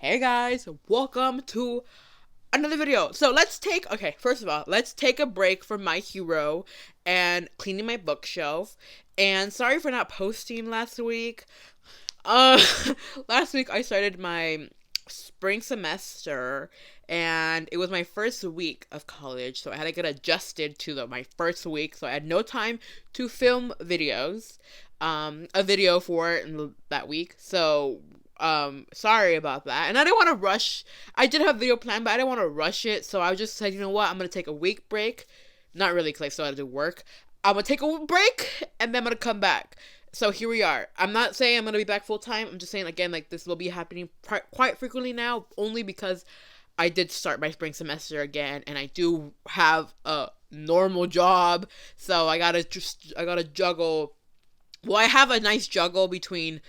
Hey guys, welcome to another video. First of all, let's take a break from My Hero and cleaning my bookshelf. And sorry for not posting last week. Uh, last week I started my spring semester and it was my first week of college, so I had to get adjusted to my first week, so I had no time to film videos. A video for that week. So sorry about that. And I didn't want to rush. I did have a video plan, but I didn't want to rush it, so I just said, you know what, I'm gonna take a week break. Not really, because I still had to do work. I'm gonna take a break and then I'm gonna come back. So here we are. I'm not saying I'm gonna be back full time. I'm just saying, again, like, this will be happening quite frequently now, only because I did start my spring semester again, and I do have a normal job, so I gotta juggle. Well, I have a nice juggle between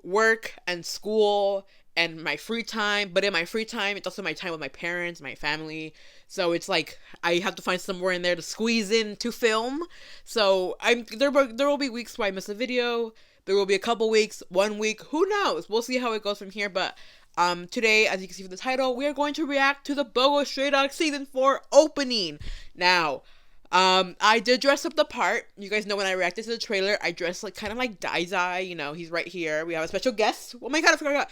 work and school and my free time, but in my free time, it's also my time with my parents, my family. So it's like I have to find somewhere in there to squeeze in to film. So there will be weeks where I miss a video. There will be a couple weeks, 1 week, who knows? We'll see how it goes from here. But today, as you can see from the title, we are going to react to the Bungo Stray Dogs Season 4 opening. Now, I did dress up the part. You guys know when I reacted to the trailer, I dressed like kind of like Daizai. You know, he's right here. We have a special guest. Oh my god, I forgot.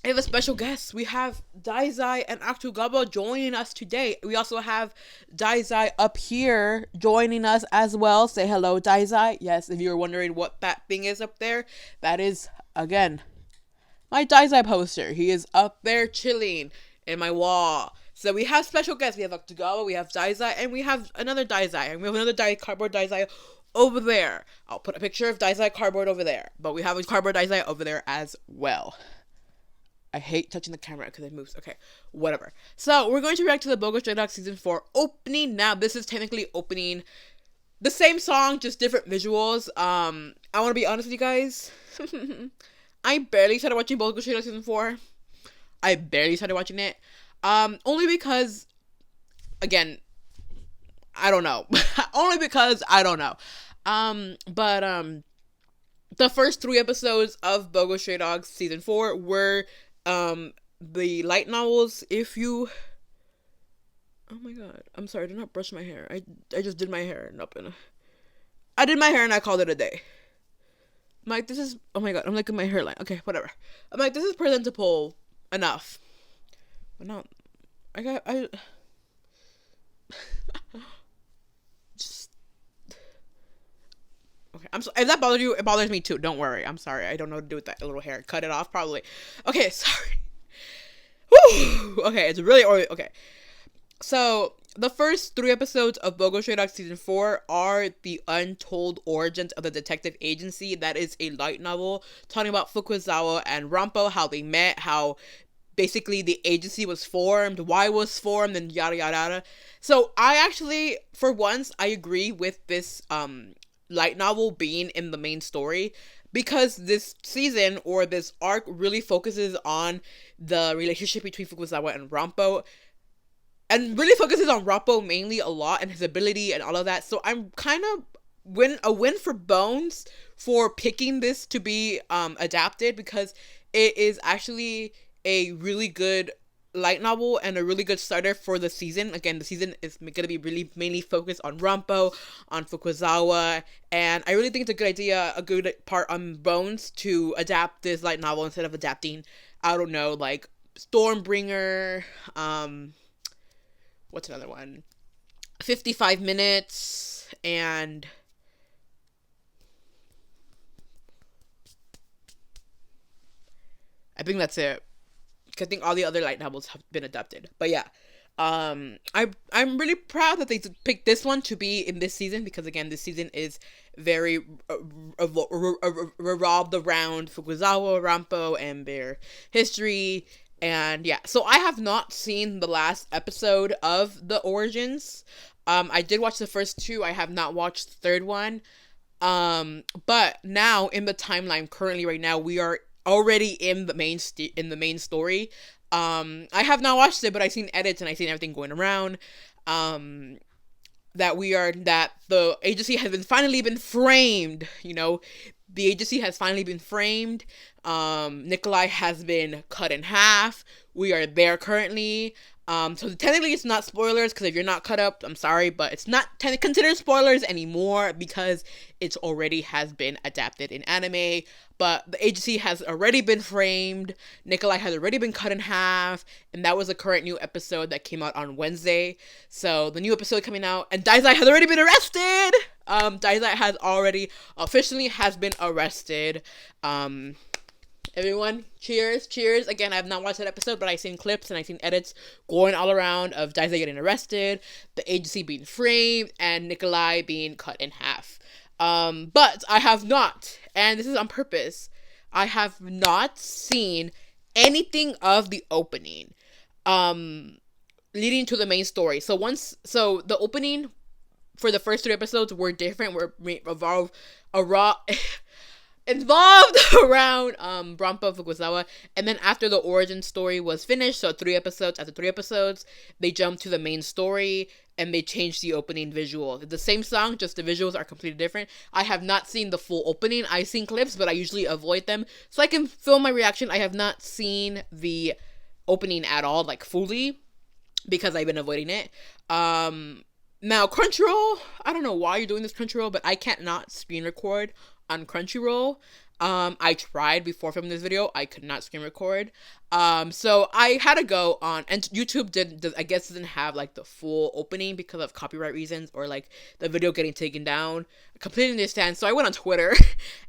I have a special guest. We have Daizai and Akutagaba joining us today. We also have Daizai up here joining us as well. Say hello, Daizai. Yes, if you were wondering what that thing is up there, that is, again, my Daizai poster. He is up there chilling in my wall. So we have special guests. We have Akutagaba, we have Daizai, and we have another Daizai. And we have another cardboard Daizai over there. I'll put a picture of Daizai cardboard over there. But we have a cardboard Daizai over there as well. I hate touching the camera because it moves. Okay, whatever. So we're going to react to the Bungo Stray Dogs Season 4 opening. Now, this is technically opening the same song, just different visuals. I want to be honest with you guys. I barely started watching Bungo Stray Dogs Season 4. I barely started watching it. Only because, again, I don't know. Only because I don't know. The first 3 episodes of Bungo Stray Dogs Season 4 were, the light novels. Oh my god, I'm sorry, I did not brush my hair. I just did my hair. I did my hair and I called it a day. I'm like, oh my god, I'm like in my hairline. Okay, whatever. I'm like, this is presentable enough. But no, just, okay, I'm so, if that bothers you, it bothers me too. Don't worry. I'm sorry. I don't know what to do with that little hair. Cut it off, probably. Okay, sorry. Whew. Okay, it's really early. Okay. So, the first 3 episodes of Bungo Stray Dogs Season 4 are the untold origins of the detective agency. That is a light novel talking about Fukuzawa and Rampo, how they met, how basically the agency was formed, why it was formed, and yada yada yada. So, I actually, for once, I agree with this light novel being in the main story, because this season or this arc really focuses on the relationship between Fukuzawa and Rampo, and really focuses on Rampo mainly a lot and his ability and all of that. So I'm kind of a win for Bones for picking this to be adapted, because it is actually a really good light novel and a really good starter for the season. Again, the season is going to be really mainly focused on Rampo, on Fukuzawa, and I really think it's a good idea, a good part on Bones to adapt this light novel instead of adapting, I don't know, like Stormbringer, what's another one? 55 Minutes, and I think that's it. I think all the other light novels have been adapted. But yeah, I'm really proud that they picked this one to be in this season, because again, this season is very revolved around Fukuzawa, Rampo, and their history. And yeah, so I have not seen the last episode of the Origins. I did watch the first 2. I have not watched the third one. But now in the timeline currently right now, we are already in the main story. I have not watched it, but I've seen edits and I've seen everything going around. That the agency has finally been framed, you know, the agency has finally been framed. Nikolai has been cut in half. We are there currently. So technically it's not spoilers, because if you're not caught up, I'm sorry, but it's not considered spoilers anymore because it's already has been adapted in anime. But the agency has already been framed. Nikolai has already been cut in half, and that was a current new episode that came out on Wednesday. So the new episode coming out, and Daizai has already been arrested. Daizai has already officially has been arrested. Everyone, cheers. Again, I have not watched that episode, but I've seen clips and I've seen edits going all around of Daizai getting arrested, the agency being framed, and Nikolai being cut in half. But I have not, and this is on purpose, I have not seen anything of the opening, leading to the main story. So the opening for the first 3 episodes were different, involved around Brampa Fukuzawa, and then after the origin story was finished, so 3 episodes, after 3 episodes, they jumped to the main story, and they changed the opening visual. It's the same song, just the visuals are completely different. I have not seen the full opening. I've seen clips, but I usually avoid them, so I can film my reaction. I have not seen the opening at all, like fully, because I've been avoiding it. Now, Crunchyroll, I don't know why you're doing this, Crunchyroll, but I can't not screen record on Crunchyroll. I tried before filming this video. I could not screen record. So I had to go on, and YouTube I guess didn't have like the full opening because of copyright reasons, or like the video getting taken down. I completely understand. So I went on Twitter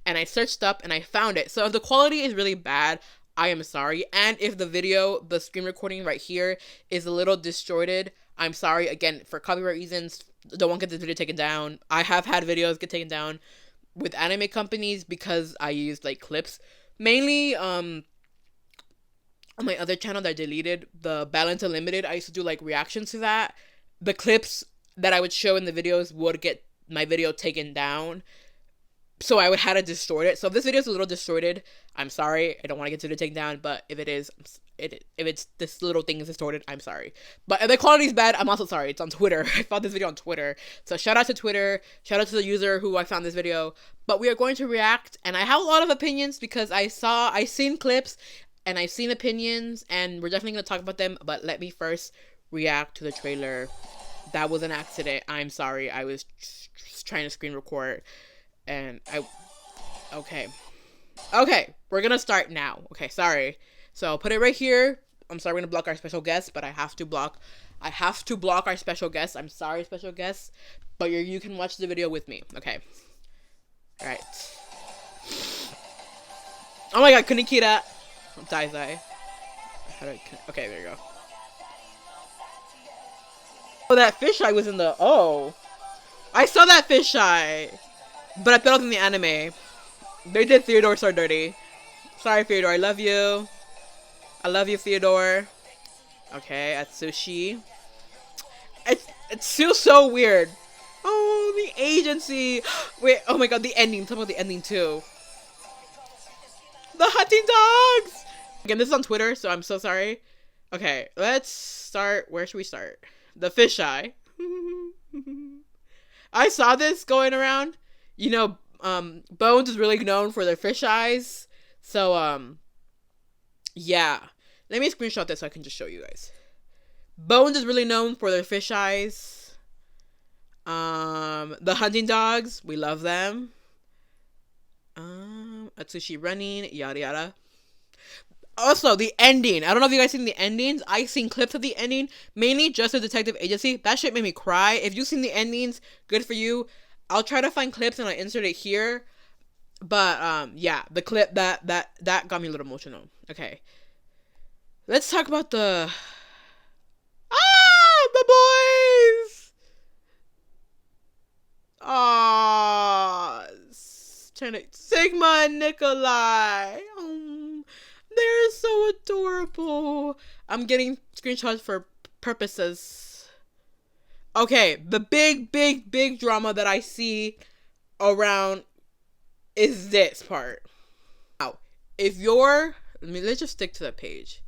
and I searched up and I found it. So if the quality is really bad, I am sorry. And if the screen recording right here is a little distorted, I'm sorry. Again, for copyright reasons, don't want to get this video taken down. I have had videos get taken down with anime companies because I used like clips. Mainly on my other channel that I deleted, the Balance Unlimited, I used to do like reactions to that. The clips that I would show in the videos would get my video taken down, so I would have to distort it. So if this video is a little distorted, I'm sorry. I don't want to get the video taken down, but if it is, if it's this little thing is distorted, I'm sorry. But if the quality is bad, I'm also sorry. It's on Twitter. I found this video on Twitter, so shout out to Twitter. Shout out to the user who I found this video. But we are going to react, and I have a lot of opinions because I seen clips and I've seen opinions, and we're definitely gonna talk about them. But let me first react to the trailer. That was an accident. I'm sorry. I was trying to screen record. And okay, we're gonna start now. Okay, sorry. So I'll put it right here. I'm sorry, we're gonna block our special guest, but I have to block our special guest. I'm sorry, special guest, but you can watch the video with me. Okay. All right. Oh my God, Kunikita. Daizai. Okay, there you go. Oh, that fisheye was in the. Oh, I saw that fisheye. But I thought it was in the anime. They did Theodore so dirty. Sorry, Theodore. I love you. I love you, Theodore. Okay, Atsushi. It's feels so weird. Oh, the agency. Wait, oh my God, the ending. Talk about the ending too. The hunting dogs. Again, this is on Twitter, so I'm so sorry. Okay, let's start. Where should we start? The fisheye. I saw this going around. You know, Bones is really known for their fish eyes. So, yeah. Let me screenshot this so I can just show you guys. Bones is really known for their fish eyes. The hunting dogs, we love them. Atsushi running, yada yada. Also, the ending. I don't know if you guys seen the endings. I've seen clips of the ending. Mainly just the detective agency. That shit made me cry. If you've seen the endings, good for you. I'll try to find clips and I'll insert it here. But, yeah, the clip, that got me a little emotional. Okay. Let's talk about the boys! Sigma and Nikolai. They're so adorable. I'm getting screenshots for purposes. Okay, the big drama that I see around is this part. Now, if you're, let's just stick to the page.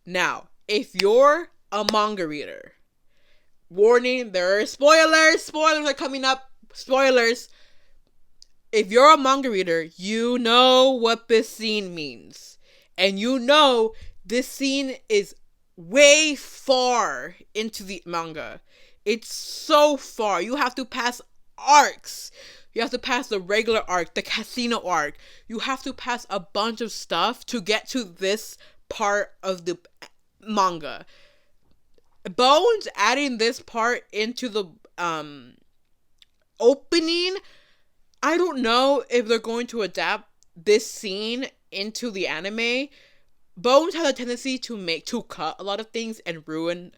Now, if you're a manga reader, warning, there are spoilers. Spoilers are coming up. Spoilers. If you're a manga reader, you know what this scene means. And you know this scene is way far into the manga. It's so far. You have to pass arcs. You have to pass the regular arc, the casino arc. You have to pass a bunch of stuff to get to this part of the manga. Bones adding this part into the opening, I don't know if they're going to adapt this scene into the anime. Bones has a tendency to cut a lot of things and ruin.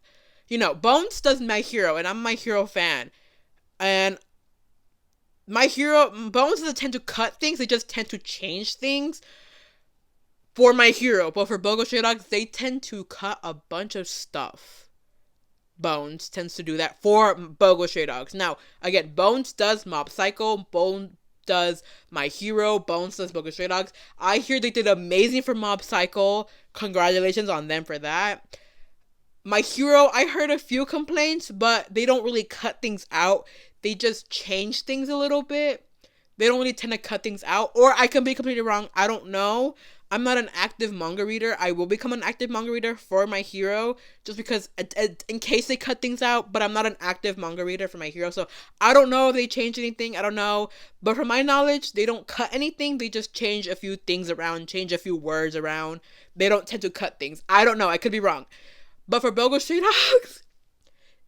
Bones does My Hero, and I'm a My Hero fan. And Bones doesn't tend to cut things, they just tend to change things for My Hero. But for Bungo Stray Dogs, they tend to cut a bunch of stuff. Bones tends to do that for Bungo Stray Dogs. Now, again, Bones does Mob Psycho, Bones does My Hero, Bones does Bungo Stray Dogs. I hear they did amazing for Mob Psycho. Congratulations on them for that. My Hero, I heard a few complaints, but they don't really cut things out. They just change things a little bit. They don't really tend to cut things out. Or I can be completely wrong. I don't know. I'm not an active manga reader. I will become an active manga reader for My Hero, just because in case they cut things out, but I'm not an active manga reader for My Hero, so I don't know if they changed anything. I don't know. But from my knowledge, they don't cut anything. They just change a few things around, change a few words around. They don't tend to cut things. I don't know. I could be wrong. But for Bungo Stray Dogs,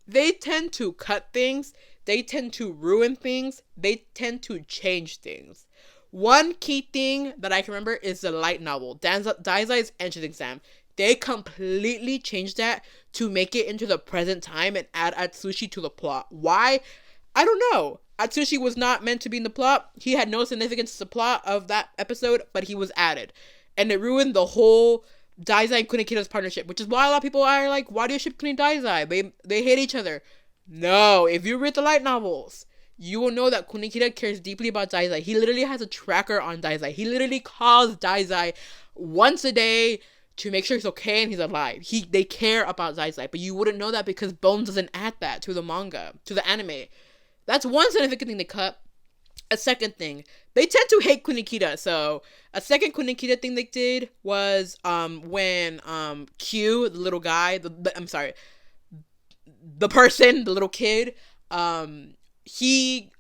they tend to cut things. They tend to ruin things. They tend to change things. One key thing that I can remember is the light novel, Daizai's Entrance Exam. They completely changed that to make it into the present time and add Atsushi to the plot. Why? I don't know. Atsushi was not meant to be in the plot. He had no significance to the plot of that episode, but he was added. And it ruined the whole Daizai and Kunikita's partnership, which is why a lot of people are like, why do you ship Kuni Daizai? They hate each other. No, if you read the light novels, you will know that Kunikita cares deeply about Daizai. He literally has a tracker on Daizai. He literally calls Daizai once a day to make sure he's okay and he's alive. They care about Daizai, but you wouldn't know that because Bones doesn't add that to the manga, to the anime. That's one significant thing they cut. A second thing, they tend to hate Kunikita. So a second Kunikita thing they did was when Q, the little guy, the person, the little kid, they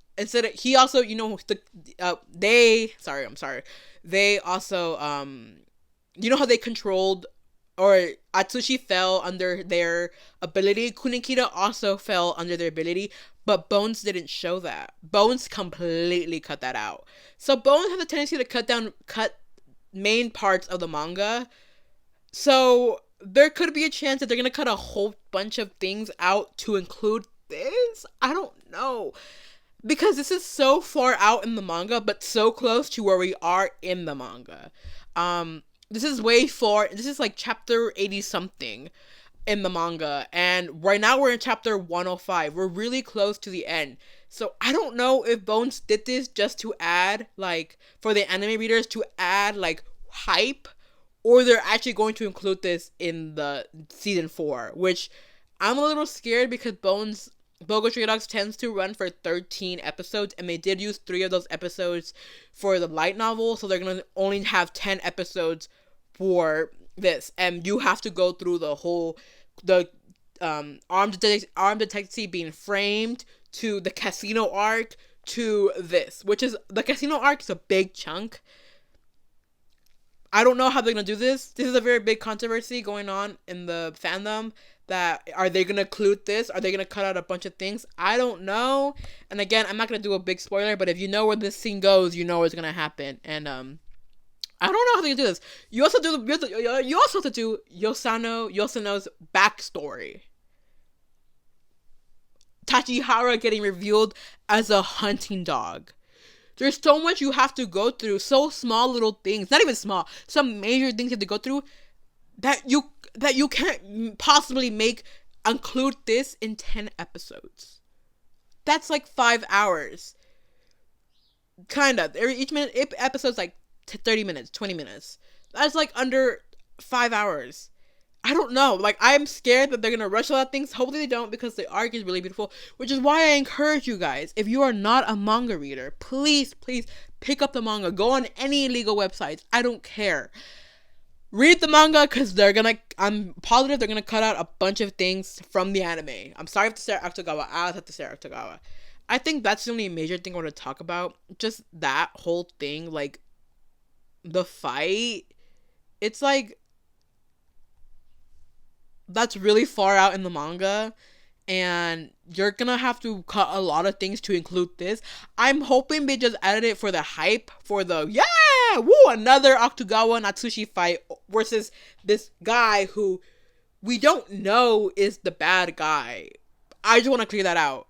also, how they controlled, or Atsushi fell under their ability. Kunikita also fell under their ability, but Bones didn't show that. Bones completely cut that out. So Bones has a tendency to cut main parts of the manga. So there could be a chance that they're going to cut a whole bunch of things out to include this. I don't know. Because this is so far out in the manga, but so close to where we are in the manga. This is way far. This is like chapter 80 something in the manga. And right now we're in chapter 105. We're really close to the end. So I don't know if Bones did this just to add, like, for the anime readers to add, like, hype, or they're actually going to include this in the season 4, which I'm a little scared because Bungo Stray Dogs tends to run for 13 episodes, and they did use 3 of those episodes for the light novel, so they're going to only have 10 episodes for this, and you have to go through the armed detective being framed, to the casino arc, to this, which is, the casino arc is a big chunk. I don't know how they're going to do this. This is a very big controversy going on in the fandom. That, are they going to include this? Are they going to cut out a bunch of things? I don't know. And again, I'm not going to do a big spoiler, but if you know where this scene goes, you know what's going to happen. And, I don't know how they do this. You also have to do Yosano's backstory. Tachihara getting revealed as a hunting dog. There's so much you have to go through. So small little things. Not even small. Some major things you have to go through that you can't possibly include this in 10 episodes. That's like 5 hours. Kind of. Each episode's like 30 minutes, 20 minutes. That's like under 5 hours. I don't know. Like, I'm scared that they're gonna rush a lot of things. Hopefully they don't, because the art is really beautiful. Which is why I encourage you guys, if you are not a manga reader, please, please pick up the manga. Go on any illegal websites. I don't care. Read the manga, because I'm positive they're gonna cut out a bunch of things from the anime. I'm sorry to say Akutagawa. I'll have to say Akutagawa. I think that's the only major thing I want to talk about. Just that whole thing, like, the fight. It's like, that's really far out in the manga, and you're gonna have to cut a lot of things to include this. I'm hoping they just added it for the hype, for the another Akutagawa Natsushi fight versus this guy who we don't know is the bad guy. I just want to clear that out.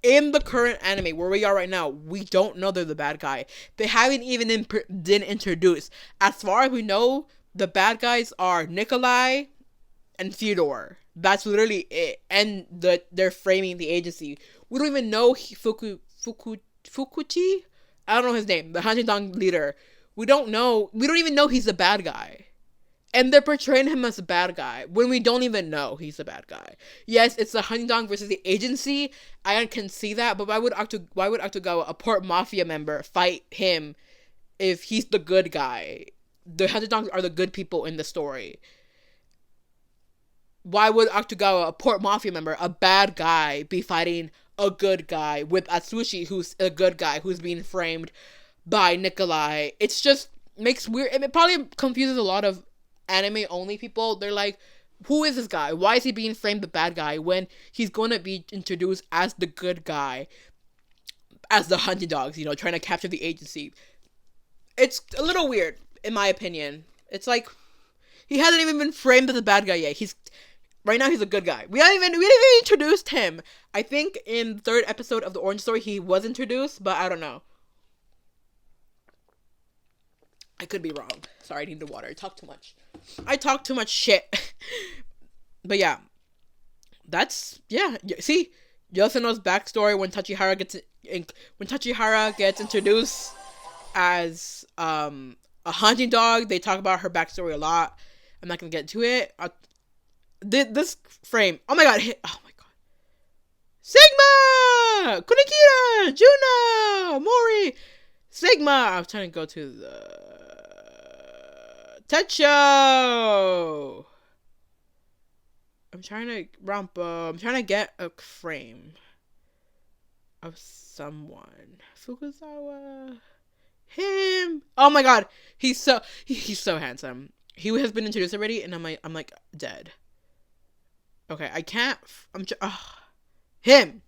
In the current anime where we are right now, we don't know they're the bad guy. They haven't even been introduced. As far as we know, the bad guys are Nikolai and Theodore. That's literally it. And they're framing the agency. We don't even know Fukuchi? I don't know his name. The Hanjidong leader. We don't even know he's the bad guy. And they're portraying him as a bad guy when we don't even know he's a bad guy. Yes, it's the Hanjidong versus the agency. I can see that, but why would Akutagawa, a Port Mafia member, fight him if he's the good guy? The Hanjidongs are the good people in the story. Why would Akutagawa, a Port Mafia member, a bad guy, be fighting a good guy with Atsushi, who's a good guy, who's being framed by Nikolai? It's just makes weird. It probably confuses a lot of anime only people. They're like, who is this guy? Why is he being framed the bad guy when he's going to be introduced as the good guy, as the hunting dogs, trying to capture the agency? It's a little weird, in my opinion. It's like, he hasn't even been framed as a bad guy yet. Right now he's a good guy. We haven't even introduced him. I think in the 3rd episode of the Orange Story he was introduced, but I don't know. I could be wrong. Sorry, I need the water. I talk too much shit. But yeah. See, Yosuno's backstory when Tachihara gets introduced as a hunting dog. They talk about her backstory a lot. I'm not gonna get to it. This frame. Oh my god. Oh my god. Sigma! Kunikira! Juna! Mori! Sigma! I'm trying to go to the Techo! I'm trying to get a frame of someone. Fukuzawa. Him! Oh my god! He's so handsome. He has been introduced already, and I'm like dead. Okay, I can't. Him.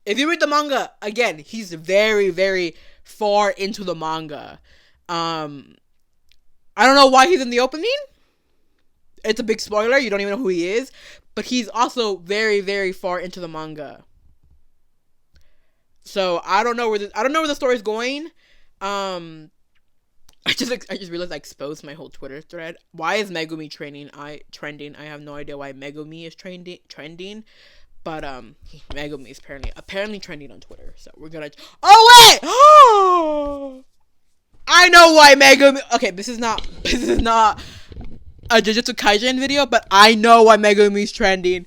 If you read the manga, again, he's very, very far into the manga. I don't know why he's in the opening. It's a big spoiler. You don't even know who he is, but he's also very, very far into the manga. So I don't know where the story's going. I just realized I exposed my whole Twitter thread. Why is Megumi trending? I have no idea why Megumi is trending. But Megumi is apparently trending on Twitter. So we're gonna. Oh wait! Oh, I know why Megumi. Okay, this is not a Jujutsu Kaisen video, but I know why Megumi is trending.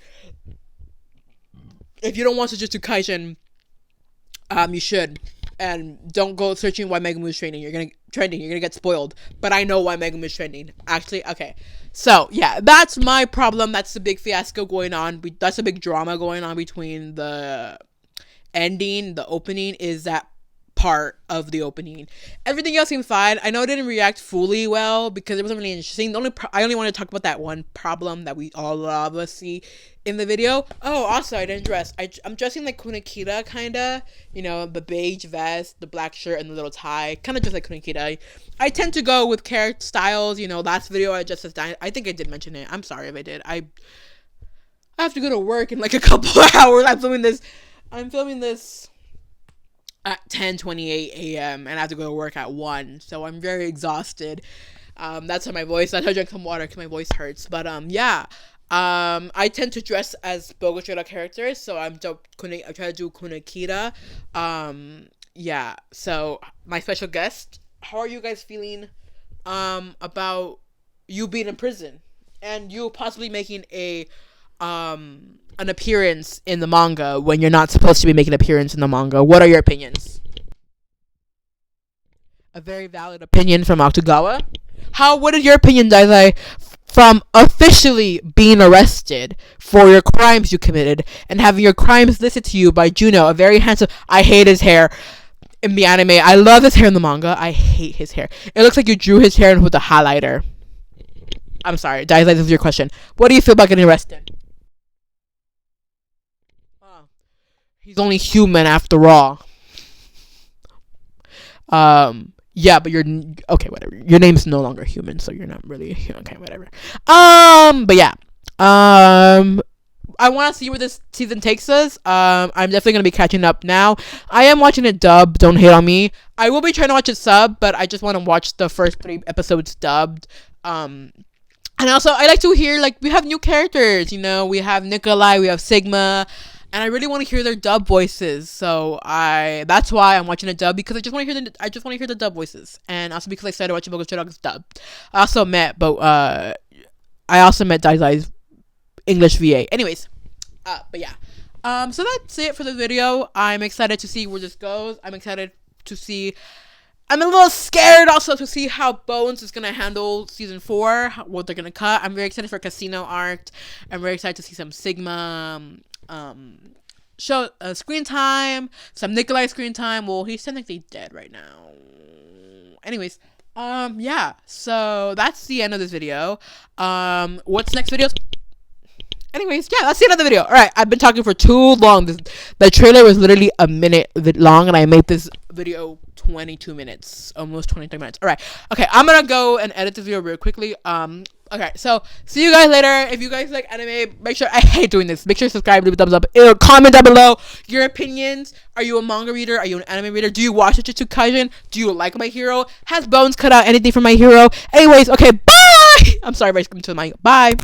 If you don't watch Jujutsu Kaisen, you should. And don't go searching why Megumi is trending. You're gonna get spoiled. But I know why Megumi is trending. Actually, okay. So yeah, that's my problem. That's the big fiasco going on. That's a big drama going on between the ending, the opening, is that part of the opening. Everything else seemed fine. I know it didn't react fully well because it wasn't really interesting. I only want to talk about that one problem that we all of us see in the video. Oh, also, I didn't dress. I'm dressing like Kunakita, kinda. The beige vest, the black shirt, and the little tie. Kind of just like Kunakita. I tend to go with character styles. Last video I just designed. I think I did mention it. I'm sorry if I did. I have to go to work in like a couple of hours. I'm filming this at 10:28 a.m. and I have to go to work at 1, so I'm very exhausted. That's how my voice. I drank some water because my voice hurts. But yeah, I tend to dress as Bogoshira characters, so I try to do Kunakita. Yeah. So my special guest, how are you guys feeling about you being in prison? and you possibly making an appearance in the manga when you're not supposed to be making an appearance in the manga. What are your opinions? A very valid opinion from Okugawa. What is your opinion, Daisai, from officially being arrested for your crimes you committed and having your crimes listed to you by Juno, a very handsome... I hate his hair in the anime. I love his hair in the manga. I hate his hair. It looks like you drew his hair with a highlighter. I'm sorry, Daisai, this is your question. What do you feel about getting arrested? He's only human after all. Yeah, but you're okay. Whatever. Your name's no longer human, so you're not really okay. Whatever. But yeah. I want to see where this season takes us. I'm definitely gonna be catching up now. I am watching it dubbed. Don't hate on me. I will be trying to watch it sub, but I just want to watch the first 3 episodes dubbed. And also I like to hear, like, we have new characters. You know, we have Nikolai, we have Sigma. And I really want to hear their dub voices, so that's why I'm watching a dub, because I just want to hear the dub voices, and also because I started watching Bungo dubbed. I also met Daisai's English VA. Anyways, but yeah, so that's it for the video. I'm excited to see where this goes. I'm a little scared also to see how Bones is gonna handle season 4, what they're gonna cut. I'm very excited for Casino Arc. I'm very excited to see some Sigma. Show screen time, some Nikolai screen time. Well, he's technically dead right now. Anyways, yeah, so that's the end of this video. What's next video? Anyways, yeah, that's the end of the video. Alright, I've been talking for too long. The trailer was literally a minute long, and I made this video 22 minutes, almost 23 minutes. Alright, okay, I'm gonna go and edit this video real quickly. Okay, so see you guys later. If you guys like anime, make sure, I hate doing this, make sure to subscribe, leave a thumbs up, comment down below your opinions. Are you a manga reader? Are you an anime reader? Do you watch Jujutsu Kaisen? Do you like My Hero? Has Bones cut out anything from My Hero? Anyways, okay, bye. I'm sorry if I skipped to the mic. Bye.